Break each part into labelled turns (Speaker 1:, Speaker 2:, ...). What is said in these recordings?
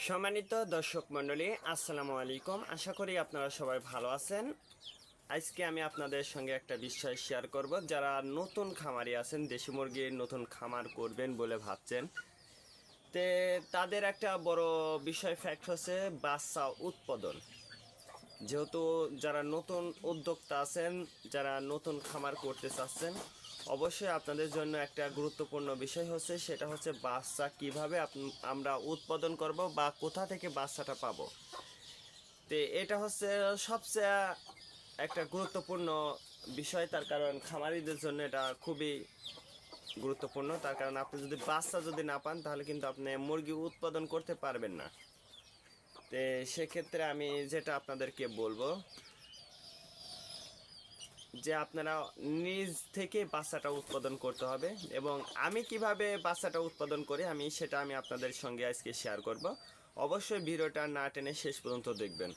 Speaker 1: সম্মানিত দর্শক মণ্ডলী, আসসালামু আলাইকুম। আশা করি আপনারা সবাই ভালো আছেন। আজকে আমি আপনাদের সঙ্গে একটা বিষয় শেয়ার করব। যারা নতুন খামারি আছেন, দেশি মুরগির নতুন খামার করবেন বলে ভাবছেন, তাদের একটা বড় বিষয় ফ্যাক্ট হচ্ছে বাচ্চা উৎপাদন। যেহেতু যারা নতুন উদ্যোক্তা আছেন, যারা নতুন খামার করতে চাচ্ছেন, অবশ্যই আপনাদের জন্য একটা গুরুত্বপূর্ণ বিষয় হচ্ছে, সেটা হচ্ছে বাচ্চা কিভাবে আমরা উৎপাদন করব বা কোথা থেকে বাচ্চাটা পাবো। এটা হচ্ছে সবচেয়ে একটা গুরুত্বপূর্ণ বিষয়। তার কারণ খামারিদের জন্য এটা খুবই গুরুত্বপূর্ণ। তার কারণ আপনি যদি বাচ্চা না পান, তাহলে কিন্তু আপনি মুরগি উৎপাদন করতে পারবেন না। সেক্ষেত্রে আমি যেটা আপনাদেরকে বলবো যে আপনারা নিজ থেকে বাচ্চাটা উৎপাদন করতে হবে, এবং আমি কিভাবে বাচ্চাটা উৎপাদন করি সেটা আমি আপনাদের সঙ্গে আজকে শেয়ার করব। অবশ্যই ভিডিওটা না টেনে শেষ পর্যন্ত দেখবেন।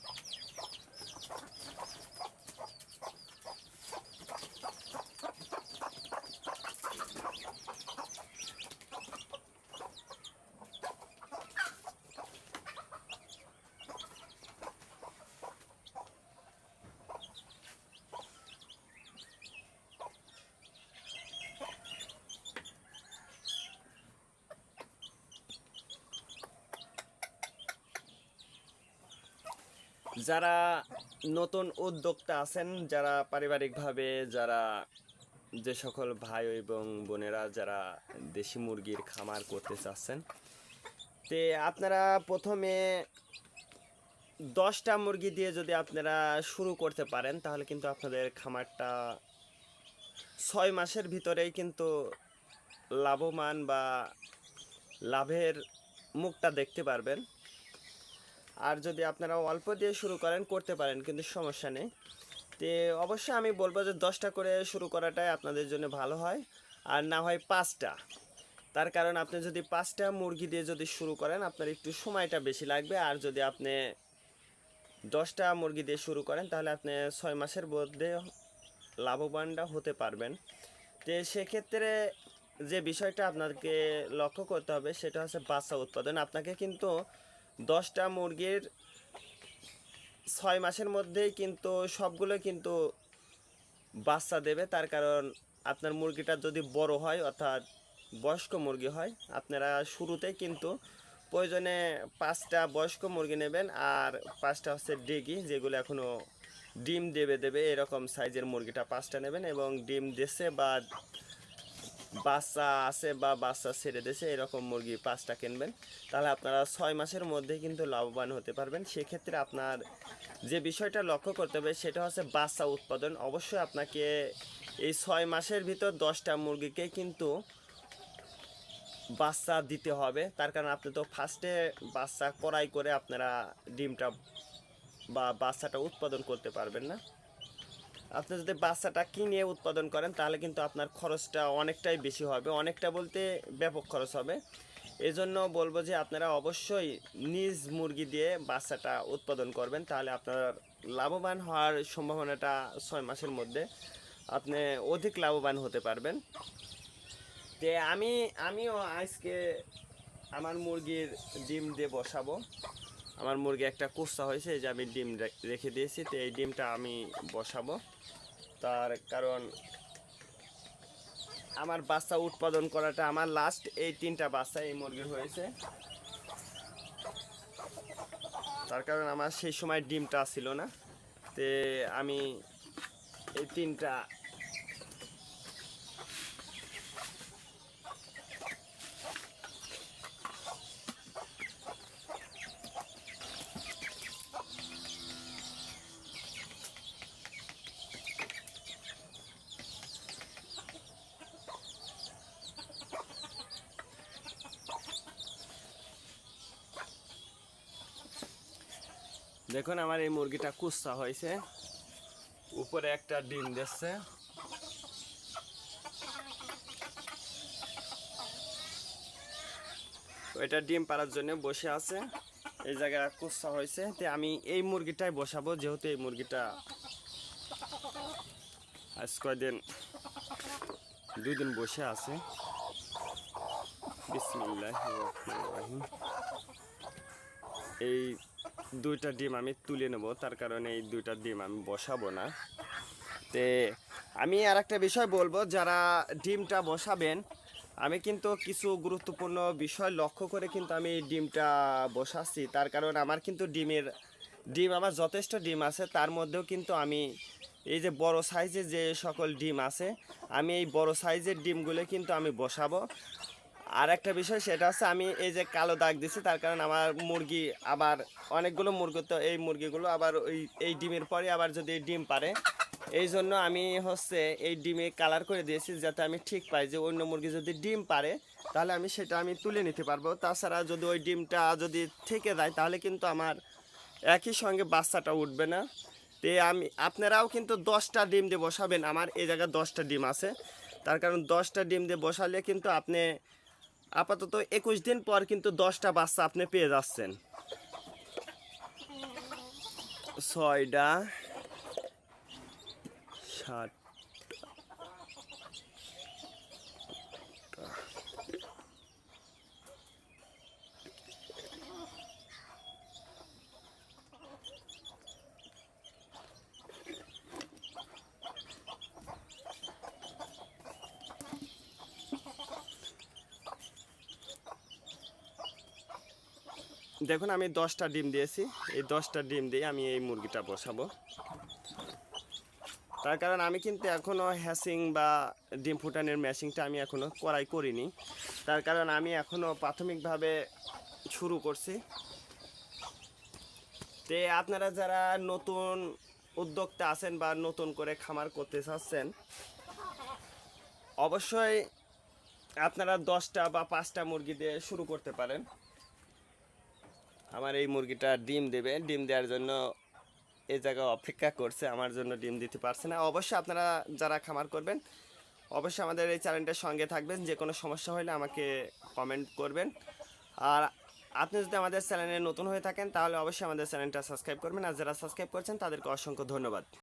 Speaker 1: যারা নতুন উদ্যোক্তা আছেন, যারা পারিবারিকভাবে, যারা যে সকল ভাই এবং বোনেরা যারা দেশি মুরগির খামার করতে চাচ্ছেন, আপনারা প্রথমে 10টা মুরগি দিয়ে যদি আপনারা শুরু করতে পারেন, তাহলে কিন্তু আপনাদের খামারটা 6 মাসের ভিতরেই কিন্তু লাভবান বা লাভের মুখটা দেখতে পারবেন। আর যদি আপনারা অল্প দিয়ে শুরু করতে পারেন, কিন্তু সমস্যা নেই। অবশ্যই আমি বলবো যে 10টা করে শুরু করাটাই আপনাদের জন্য ভালো হয়, আর না হয় 5টা। তার কারণ আপনি যদি 5টা মুরগি দিয়ে যদি শুরু করেন, আপনার একটু সময়টা বেশি লাগবে। আর যদি আপনি 10টা মুরগি দিয়ে শুরু করেন, তাহলে আপনি 6 মাসের মধ্যে লাভবানটা হতে পারবেন। সেক্ষেত্রে যে বিষয়টা আপনাকে লক্ষ্য করতে হবে, সেটা হচ্ছে বাচ্চা উৎপাদন। আপনাকে কিন্তু 10টা মুরগির 6 মাসের মধ্যেই কিন্তু সবগুলো কিন্তু বাচ্চা দেবে। তার কারণ আপনার মুরগিটা যদি বড় হয়, অর্থাৎ বয়স্ক মুরগি হয়, আপনারা শুরুতেই কিন্তু প্রয়োজনে 5টা বয়স্ক মুরগি নেবেন, আর 5টা হচ্ছে ডেগি, যেগুলো এখনও ডিম দেবে এরকম সাইজের মুরগিটা 5টা নেবেন, এবং ডিম দেশে বা বাচ্চা আছে বা বাচ্চা ছেড়ে দিয়েছে এরকম মুরগি 5টা কিনবেন। তাহলে আপনারা 6 মাসের মধ্যে কিন্তু লাভবান হতে পারবেন। সেক্ষেত্রে আপনার যে বিষয়টা লক্ষ্য করতে হবে, সেটা হচ্ছে বাচ্চা উৎপাদন। অবশ্যই আপনাকে এই 6 মাসের ভিতর 10টা মুরগিকে কিন্তু বাচ্চা দিতে হবে। তার কারণ আপনি তো ফার্স্টে বাচ্চা ক্রয় করে আপনারা ডিমটা বা বাচ্চাটা উৎপাদন করতে পারবেন না। আপনি যদি বাচ্চাটা কিনে উৎপাদন করেন, তাহলে কিন্তু আপনার খরচটা অনেকটাই বেশি হবে, অনেকটা বলতে ব্যাপক খরচ হবে। এজন্য বলবো যে আপনারা অবশ্যই নিজ মুরগি দিয়ে বাচ্চাটা উৎপাদন করবেন, তাহলে আপনার লাভবান হওয়ার সম্ভাবনাটা 6 মাসের মধ্যে আপনি অধিক লাভবান হতে পারবেন। আমিও আজকে আমার মুরগির ডিম দিয়ে বসাবো। আমার মুরগি একটা কুসা হয়েছে, এই যে আমি ডিম রেখে দিয়েছি। এই ডিমটা আমি বসাবো। তার কারণ আমার বাচ্চা উৎপাদন করাটা আমার লাস্ট। এই 3টা বাচ্চা এই মুরগির হয়েছে, তার কারণ আমার সেই সময় ডিমটা ছিল না। আমি এই 3টা দেখুন, আমার এই মুরগিটা কুচ্ছা হয়েছে, উপরে একটা ডিম দিচ্ছে। ওইটা ডিম পাড়ার জন্য বসে আছে, এই জায়গায় কুচ্ছা হয়েছে। আমি এই মুরগিটাই বসাবো, যেহেতু এই মুরগিটা আজ কয়দিন 2 দিন বসে আছে। বিসমিল্লাহির রহমানির রহিম। এই দুইটা ডিম আমি তুলে নেব, তার কারণে এই দুইটা ডিম আমি বসাবো না। তে আমি আর একটা বিষয় বলবো, যারা ডিমটা বসাবেন, আমি কিন্তু কিছু গুরুত্বপূর্ণ বিষয় লক্ষ্য করে কিন্তু আমি এই ডিমটা বসাচ্ছি। তার কারণ আমার কিন্তু ডিম আমার যথেষ্ট ডিম আছে, তার মধ্যেও কিন্তু আমি এই যে বড় সাইজের যে সকল ডিম আছে, আমি এই বড় সাইজের ডিমগুলো কিন্তু আমি বসাবো। আর একটা বিষয় সেটা হচ্ছে, আমি এই যে কালো দাগ দিছি, তার কারণ আমার মুরগি আবার অনেকগুলো মুরগি, তো এই মুরগিগুলো আবার এই ডিমের পরে আবার যদি ডিম পারে, এই জন্য আমি হচ্ছে এই ডিমে কালার করে দিয়েছি, যাতে আমি ঠিক পাই যে অন্য মুরগি যদি ডিম পারে তাহলে আমি সেটা আমি তুলে নিতে পারবো। তাছাড়া যদি ওই ডিমটা যদি থেকে যায় তাহলে কিন্তু আমার একই সঙ্গে বাচ্চাটা উঠবে না। তে আপনারাও কিন্তু 10টা ডিম দিয়ে বসাবেন। আমার এই জায়গায় 10টা ডিম আছে, তার কারণ 10টা ডিম দিয়ে বসালে কিন্তু আপনি আপাতত 21 দিন পর কিন্তু 10টা বাচ্চা আপনি পেয়ে যাচ্ছেন। 6টা 7টা। দেখুন আমি 10টা ডিম দিয়েছি, এই 10টা ডিম দিয়ে আমি এই মুরগিটা বসাবো। তার কারণ আমি কিন্তু এখনও হ্যাচিং বা ডিম ফুটানোর মেশিনটা আমি এখনও করিনি, তার কারণ আমি এখনও প্রাথমিকভাবে শুরু করছি। তে আপনারা যারা নতুন উদ্যোক্তা আছেন বা নতুন করে খামার করতে চাচ্ছেন, অবশ্যই আপনারা 10টা বা 5টা মুরগি দিয়ে শুরু করতে পারেন। আমার এই মুরগিটা ডিম দেবে, ডিম দেওয়ার জন্য এই জায়গায় অপেক্ষা করছে, আমার জন্য ডিম দিতে পারছে না। অবশ্যই আপনারা যারা খামার করবেন অবশ্যই আমাদের এই চ্যানেলটার সঙ্গে থাকবেন। যে কোনো সমস্যা হলে আমাকে কমেন্ট করবেন। আর আপনি যদি আমাদের চ্যানেলে নতুন হয়ে থাকেন তাহলে অবশ্যই আমাদের চ্যানেলটা সাবস্ক্রাইব করবেন, আর যারা সাবস্ক্রাইব করছেন তাদেরকে অসংখ্য ধন্যবাদ।